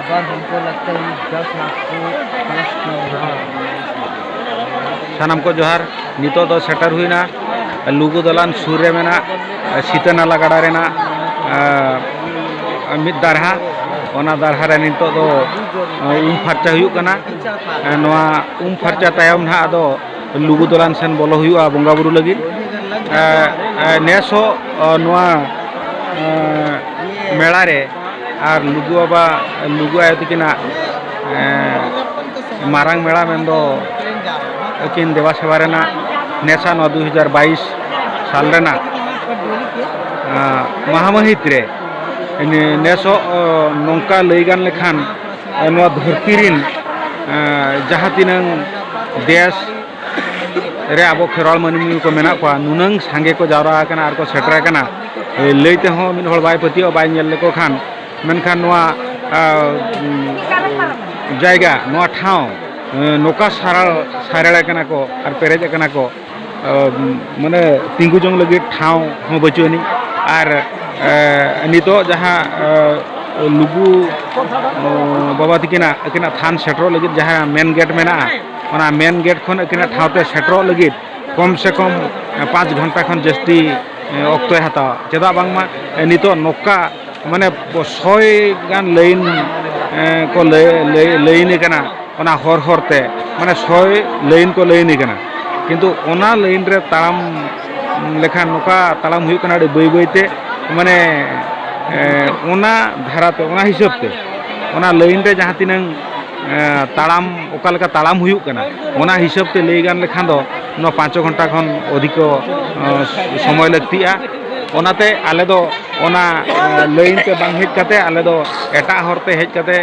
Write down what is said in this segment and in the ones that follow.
बार हमको लगता है 10 लाख को क्रॉस किया है। सानाम को जोहार नितो दो सेटर हुईना लुगु दलान सूर्य मेना सीता नाला गड़ा रेना मिद दारहा ओना दारहा रे नितो दो फर्चा हुयुग कना नोआ फर्चा तायम ना आदो लुगु दलान सेन बोलो हुयुआ बंगा बुरु लगी नेसो नोआ मेला रे और लुगु बाबा लुगु आयो तिकिना मारांग मेला मेंदो किन देवा सेवा रेना नेसा 2022 साल रेना महामहित रे नेसो नौका लैगान लेखान धरती रिन जहाँ तीनंग देश रे अब खेरवाल मानमी को मेना को नुनंग सांगे को जावरा कना आर को सेटरा कना लैते हो मिन हर बाय पतियो बाय नेल लेको खान मेनखान नोआ जायगा नोआ ठाव नौका साराड़ा कना को और पेरेज कना को माने तिंगु जोंग लगे ठाव हो बचुनी और नितो जहाँ लुगु बाबा तिकिना अकिना थान सेटरो लगे जहाँ मेन गेट मेना ओना मेन गेट खन अकिना ठावते सेटरो लगे कम से कम 5 घंटा खन जस्ती अक्तो हाता चेदा बांगमा नितो नौका माने 100 गान लाइन को लाइन कना ओना हर हरते माने 100 लाइन को लाइन कना किंतु ओना लाइन रे ताम लेखा नौका तालाम हुई कना बै बैते माने ओना धाराते ओना हिसाबते ओना लाइन रे जहाँ तीनंग तालाम ओका लेका तालाम हुई कना ओना हिसाबते लई गान लेखान दो 5 घंटा खन अधिक समय लगतिया ओनाते आले दो ओना लाइन ते बांग हेज काते आले दो एटा हरते हेज काते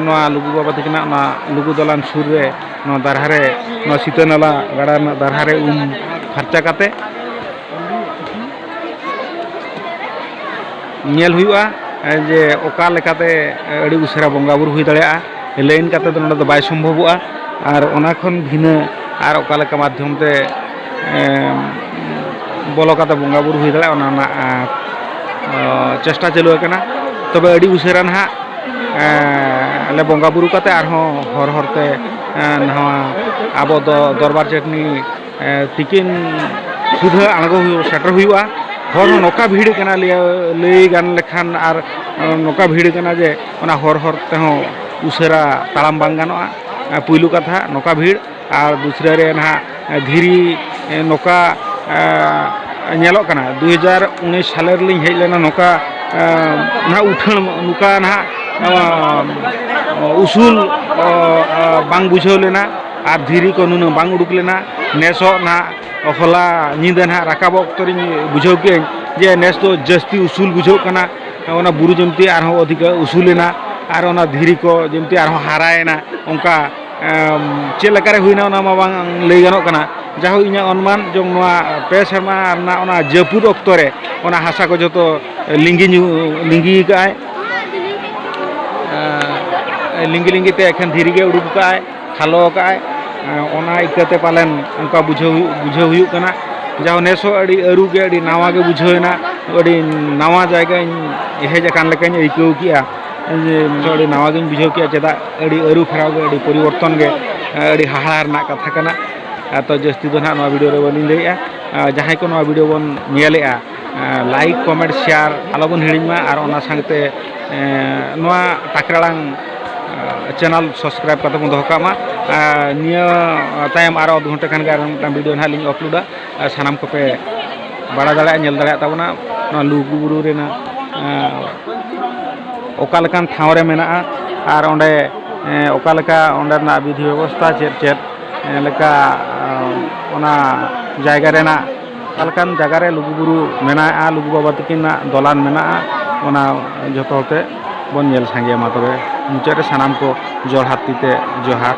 नोआ लुगु बाबा तिकिना ना लुगु दलान सुर रे नो दारहारे नो सीतानाला गाड़ा ना दारहारे फर्चा काते नेल हुआ जे ओका लेकाते अड़ी उसेरा बंगा बुरु हुई दाड़ेया लाइन काते दो नोडे दो बाय सम्भवआ और ओना खन भिना और ओका लेका माध्यम ते बोलो काते बंगा बुरु हुई दाड़ेया ओना ना चेष्टा चालू कना तबे अड़ी उसेरा ना आले बंगा बुरु काते आरहों हर हरते नवा आबो दो दरबार चटनी तिकिन सुधा आंगो सेटर हुआ हर नौका भीड़ कना लई गान लेखान और नौका भीड़ कना जे ओना हर हरते हो उसेरा तालाम बांग गानोआ पुइलु कथा नौका भीड़ और दूसरे रे ना धीरी नौका नेलो कना 2019 साल रे हेज लेना नौका ना उठन नौका ना उसूल बांग बुझाव लेना और धीरी को नुन बांग उडुक लेना नेसो ना हला नींदा ना राकाब अक्तरी बुझाव के जे नेस तो जस्ती उसूल बुझाव कना ओना बुरु जमती आरहों अधिक उसूलेना और ओना धीरी को जमती आरहों हारायना उनका चेक लेकारे हुईना ओना मा बांग लई गानोग कना जाहो इना अनुमान जो नोआ पे सेरमा ना ओना जपुद अक्तरे ओना हासा को जतो लिंगी काय लिंगी लिंगी ते एखन धीरी के उडुक काय खालो काय ओना इकाते पालन उनका बुझाव हुई कना जाहो नेसो अड़ी अरु के अड़ी नावा के बुझावना अड़ी नावा जायगा हेज अकान लेकान आइकाव किया अड़ी नावा गिन बुझाव किया चेदा अड़ी अरु फेराव के अड़ी परिवर्तन के अड़ी हाहार ना कथा कना तो जस्ती दो ना वीडियो रे बनी लैया जहां को नवा वीडियो बन नेलेआ लाइक कमेंट शेयर आलो बन हिड़िमा और ओना संगते नवा टाकरालांग चैनल सब्सक्राइब करते बन दोह कामा निया तायम आरो 2 घंटा खान के वीडियो ना लिंग अपलोडा सानाम को पे बड़ा दाड़ा नेल दाड़ा ताबना ना लुगु बुरु रेना ओका लेकान ठाव रे मेना और ओंडे ओका लेका ओंडे ना विधि व्यवस्था चेत लेका ओना जायगा रेना अलकान जगह रे लुगु बुरु मेना लुगु बाबा तकिना दलान मेना ओना जतोते बन नेल सांगे मा तबे मुचारे सानाम को जोड़ हाथीते जोहार।